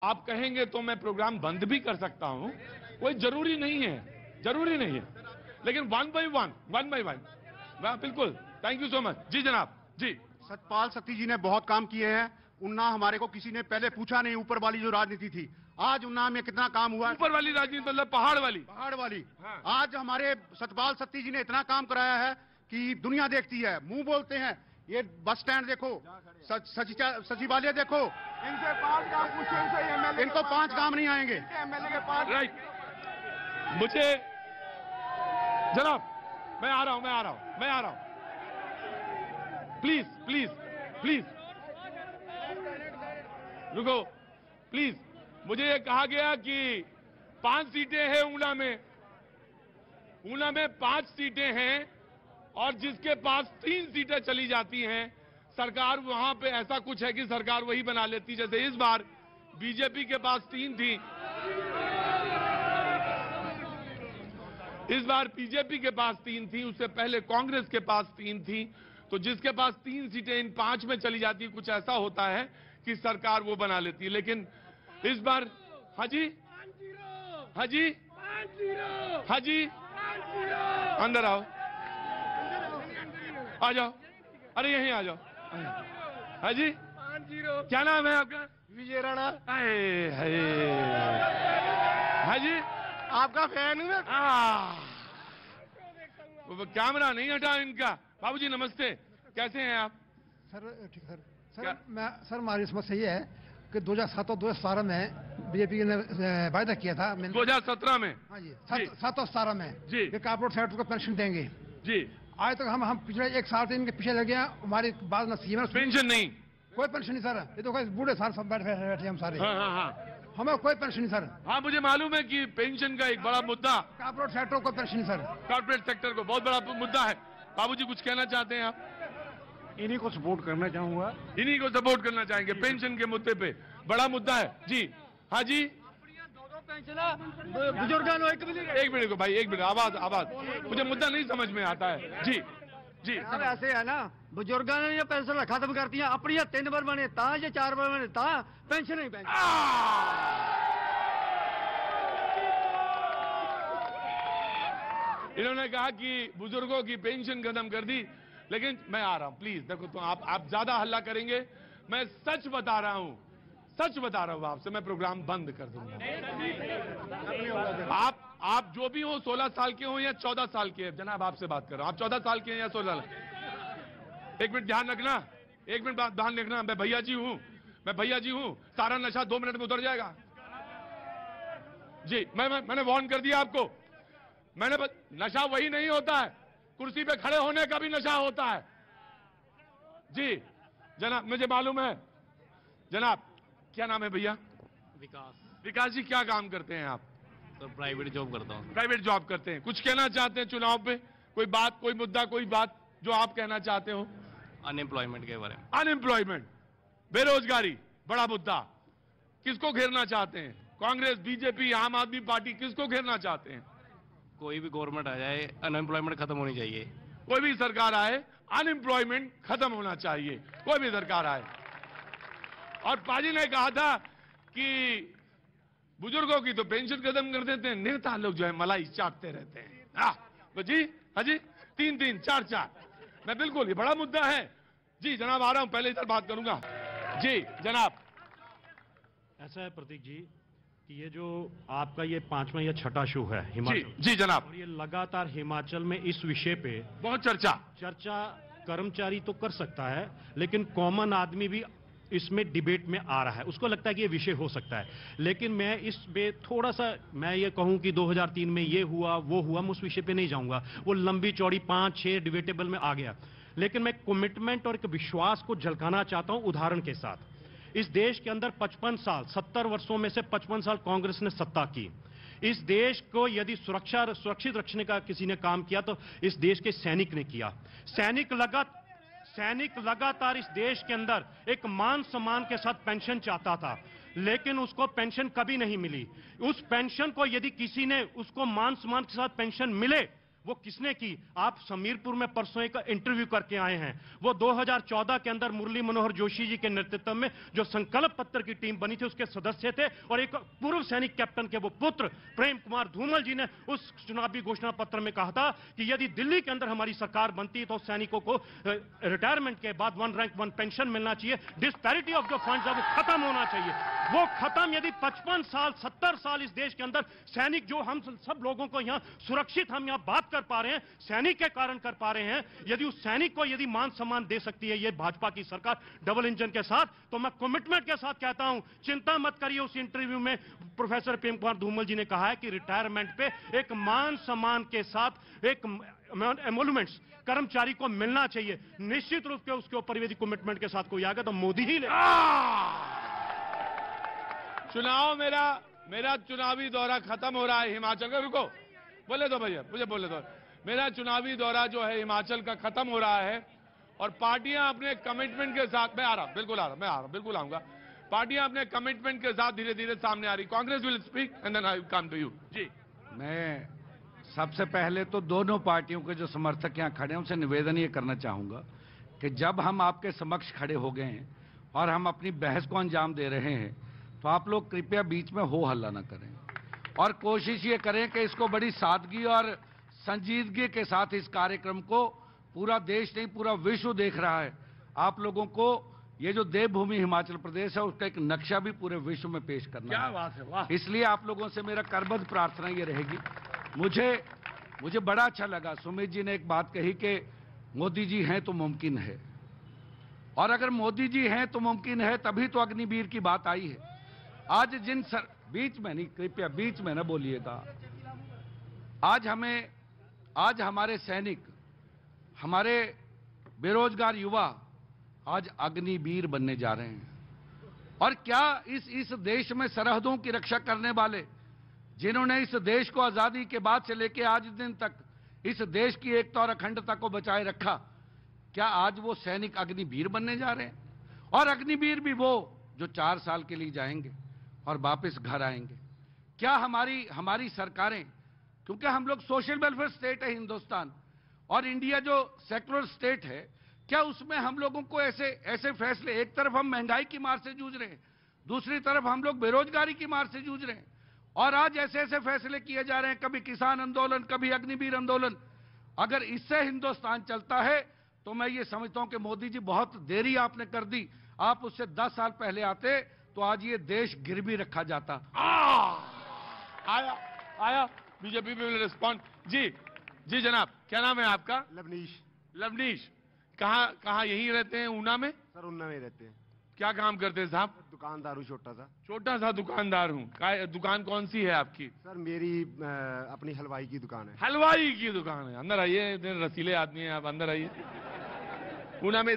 आप कहेंगे तो मैं प्रोग्राम बंद भी कर सकता हूं, कोई जरूरी नहीं है, जरूरी नहीं है, लेकिन वन बाय वन बिल्कुल। Thank you so much. जी जनाब। जी सतपाल सत्ती जी ने बहुत काम किए हैं। उन्ना हमारे को किसी ने पहले पूछा नहीं, ऊपर वाली जो राजनीति थी, आज उन्ना में कितना काम हुआ। ऊपर वाली राजनीति मतलब पहाड़ वाली। हाँ। आज हमारे सतपाल सत्ती जी ने इतना काम कराया है कि दुनिया देखती है, मुंह बोलते हैं। ये बस स्टैंड देखो, सचिवालय देखो, इनसे 5 काम पूछे, इनसे इनको 5 काम नहीं आएंगे। एमएलए के 5। राइट। मुझे जनाब, मैं आ रहा हूं। प्लीज रुको, प्लीज। मुझे ये कहा गया कि 5 सीटें हैं ऊना में 5 सीटें हैं, और जिसके पास 3 सीटें चली जाती हैं, सरकार वहां पे ऐसा कुछ है कि सरकार वही बना लेती। जैसे इस बार बीजेपी के पास 3 थी, इस बार बीजेपी के पास 3 थी, उससे पहले कांग्रेस के पास 3 थी। तो जिसके पास 3 सीटें इन 5 में चली जाती, कुछ ऐसा होता है कि सरकार वो बना लेती है। लेकिन इस बार हाजी अंदर आओ, आ जाओ, अरे यहीं आ जाओ। हाजी 5-0। क्या नाम है आपका? विजय राणा। हाजी आपका फैन हूं मैं। वो कैमरा नहीं हटा इनका। बाबूजी नमस्ते, कैसे हैं आप? सर ठीक सर हमारी समस्या ये है कि 2007 और 2017 में बीजेपी ने वायदा किया था। 2017 में? हाँ जी, 7 और 17 में जी, ये कॉर्पोरेट सेक्टर को पेंशन देंगे जी। आज तक हम पिछले 1 साल से इनके पीछे लगे हैं। हमारी बात न सीएम पेंशन नहीं, कोई पेंशन नहीं सर। ये तो बूढ़े साल सब बैठे हम सारे। हाँ। हमें कोई पेंशन नहीं सर। हाँ, मुझे मालूम है कि पेंशन का एक बड़ा मुद्दा कॉर्पोरेट सेक्टर को पेंशन नहीं सर। कॉर्पोरेट सेक्टर को बहुत बड़ा मुद्दा है। बाबूजी कुछ कहना चाहते हैं आप? इन्हीं को सपोर्ट करना चाहूंगा। इन्हीं को सपोर्ट करना चाहेंगे पेंशन के मुद्दे पे, बड़ा मुद्दा है। जी हाँ जी। एक मिनट को भाई, एक मिनट, आवाज मुझे मुद्दा नहीं समझ में आता है। जी जी। अब ऐसे है ना, बुजुर्गों ने ये पेंशन खत्म कर दिया, अपनी 3 बार बने ता, ये 4 बार बने ता, पेंशन नहीं पेंशन। इन्होंने कहा कि बुजुर्गों की पेंशन खत्म कर दी। लेकिन मैं आ रहा हूं, प्लीज देखो, तो आप ज्यादा हल्ला करेंगे। मैं सच बता रहा हूं आपसे, मैं प्रोग्राम बंद कर दूंगा। आप जो भी हो, 16 साल के हो या 14 साल के, जनाब आपसे बात कर रहा हूं, आप 14 साल के हैं या 16 साल? एक मिनट ध्यान रखना, एक मिनट ध्यान रखना। मैं भैया जी हूं, सारा नशा 2 मिनट में उतर जाएगा। जी मैंने वार्न कर दिया आपको। नशा वही नहीं होता है, कुर्सी पे खड़े होने का भी नशा होता है। जी जनाब, मुझे मालूम है। जनाब क्या नाम है भैया? विकास जी, क्या काम करते हैं आप? तो प्राइवेट जॉब करता हूँ। प्राइवेट जॉब करते हैं। कुछ कहना चाहते हैं चुनाव पे? कोई बात, कोई मुद्दा, कोई बात जो आप कहना चाहते हो? अनएम्प्लॉयमेंट के बारे में। अनएम्प्लॉयमेंट, बेरोजगारी, बड़ा मुद्दा। किसको घेरना चाहते हैं? कांग्रेस, बीजेपी, आम आदमी पार्टी, किसको घेरना चाहते हैं? कोई भी गवर्नमेंट आ जाए, अनएम्प्लॉयमेंट खत्म होनी चाहिए। कोई भी सरकार आए, अनएम्प्लॉयमेंट खत्म होना चाहिए, कोई भी सरकार आए। और पाजी ने कहा था कि बुजुर्गों की तो पेंशन खत्म कर देते हैं, नेता लोग जो है मलाई चाटते रहते हैं। तो जी हाजी 3-3, 4-4। मैं बिल्कुल, ये बड़ा मुद्दा है। जी जनाब आ रहा हूं, पहले इधर बात करूंगा। जी जनाब। ऐसा है प्रतीक जी कि ये जो आपका ये 5वां या 6ठा शो है हिमाचल। जी जनाब। और ये लगातार हिमाचल में इस विषय पे बहुत चर्चा कर्मचारी तो कर सकता है, लेकिन कॉमन आदमी भी इसमें डिबेट में आ रहा है। उसको लगता है कि ये विषय हो सकता है। लेकिन मैं इस पे थोड़ा सा, मैं ये कहूं कि 2003 में ये हुआ वो हुआ, मैं उस विषय पे नहीं जाऊंगा। वो लंबी चौड़ी 5-6 डिबेटेबल में आ गया। लेकिन मैं कमिटमेंट और एक विश्वास को झलकाना चाहता हूं उदाहरण के साथ। इस देश के अंदर 55 साल, 70 वर्षों में से 55 साल कांग्रेस ने सत्ता की। इस देश को यदि सुरक्षित रखने का किसी ने काम किया तो इस देश के सैनिक ने किया। सैनिक लगातार इस देश के अंदर एक मान सम्मान के साथ पेंशन चाहता था, लेकिन उसको पेंशन कभी नहीं मिली। उस पेंशन को यदि किसी ने, उसको मान सम्मान के साथ पेंशन मिले वो किसने की? आप समीरपुर में परसों एक इंटरव्यू करके आए हैं। वो 2014 के अंदर मुरली मनोहर जोशी जी के नेतृत्व में जो संकल्प पत्र की टीम बनी थी उसके सदस्य थे, और एक पूर्व सैनिक कैप्टन के वो पुत्र प्रेम कुमार धूमल जी ने उस चुनावी घोषणा पत्र में कहा था कि यदि दिल्ली के अंदर हमारी सरकार बनती तो सैनिकों को रिटायरमेंट के बाद 1 रैंक 1 पेंशन मिलना चाहिए, डिस्पैरिटी ऑफ जो फंड्स है वो खत्म होना चाहिए। वो खत्म यदि 55 साल 70 साल इस देश के अंदर सैनिक, जो हम सब लोगों को यहां सुरक्षित हम यहां बात कर पा रहे हैं, सैनिक के कारण कर पा रहे हैं, यदि उस सैनिक को यदि मान सम्मान दे सकती है ये भाजपा की सरकार डबल इंजन के साथ, तो मैं कमिटमेंट के साथ कहता हूं, चिंता मत करिए। उस इंटरव्यू में प्रोफेसर प्रेम कुमार धूमल जी ने कहा है कि रिटायरमेंट पे एक मान सम्मान के साथ एक एमोलुमेंट्स कर्मचारी को मिलना चाहिए। निश्चित रूप से उसके ऊपर यदि कमिटमेंट के साथ कोई आ गया तो मोदी ही ले। चुनाव मेरा चुनावी दौरा खत्म हो रहा है हिमाचल का। रुको, बोले दो भैया, मुझे बोले दो। मेरा चुनावी दौरा जो है हिमाचल का खत्म हो रहा है और पार्टियां अपने कमिटमेंट के साथ, मैं आ रहा, बिल्कुल आ रहा, मैं आ रहा, बिल्कुल आऊंगा। पार्टियां अपने कमिटमेंट के साथ धीरे धीरे सामने आ रही। Congress will speak and then I come to you. जी, मैं सबसे पहले तो दोनों पार्टियों के जो समर्थक यहाँ खड़े हैं उनसे निवेदन ये करना चाहूंगा कि जब हम आपके समक्ष खड़े हो गए हैं और हम अपनी बहस को अंजाम दे रहे हैं, तो आप लोग कृपया बीच में हो हल्ला ना करें और कोशिश ये करें कि इसको बड़ी सादगी और संजीदगी के साथ इस कार्यक्रम को पूरा देश नहीं पूरा विश्व देख रहा है। आप लोगों को ये जो देवभूमि हिमाचल प्रदेश है उसका एक नक्शा भी पूरे विश्व में पेश करना क्या है। बात है, वाह। इसलिए आप लोगों से मेरा करबद्ध प्रार्थना ये रहेगी। मुझे बड़ा अच्छा लगा सुमित जी ने एक बात कही कि मोदी जी हैं तो मुमकिन है, और अगर मोदी जी हैं तो मुमकिन है, तभी तो अग्निवीर की बात आई है। आज बीच में नहीं, कृपया बीच में न बोलिएगा। आज हमारे सैनिक, हमारे बेरोजगार युवा आज अग्निवीर बनने जा रहे हैं। और क्या इस देश में सरहदों की रक्षा करने वाले, जिन्होंने इस देश को आजादी के बाद से लेकर आज दिन तक इस देश की एकता और अखंडता को बचाए रखा, क्या आज वो सैनिक अग्निवीर बनने जा रहे हैं? और अग्निवीर भी वो जो 4 साल के लिए जाएंगे और वापस घर आएंगे। क्या हमारी सरकारें, क्योंकि हम लोग सोशल वेलफेयर स्टेट है हिंदुस्तान और इंडिया जो सेकुलर स्टेट है, क्या उसमें हम लोगों को ऐसे फैसले, एक तरफ हम महंगाई की मार से जूझ रहे हैं, दूसरी तरफ हम लोग बेरोजगारी की मार से जूझ रहे हैं, और आज ऐसे फैसले किए जा रहे हैं, कभी किसान आंदोलन, कभी अग्निवीर आंदोलन। अगर इससे हिंदुस्तान चलता है तो मैं ये समझता हूं कि मोदी जी बहुत देरी आपने कर दी। आप उससे 10 साल पहले आते तो आज ये देश गिरवी रखा जाता। आया बीजेपी विल रिस्पॉन्ड। जी जनाब, क्या नाम है आपका? लवनीश। कहाँ यहीं रहते हैं? ऊना में? सर ऊना में रहते हैं। क्या काम करते हैं साहब? दुकानदार हूँ, छोटा सा दुकानदार हूँ। दुकान कौन सी है आपकी? सर मेरी अपनी हलवाई की दुकान है। हलवाई की दुकान है। अंदर आइए, रसीले आदमी हैं आप, अंदर आइए। ऊना में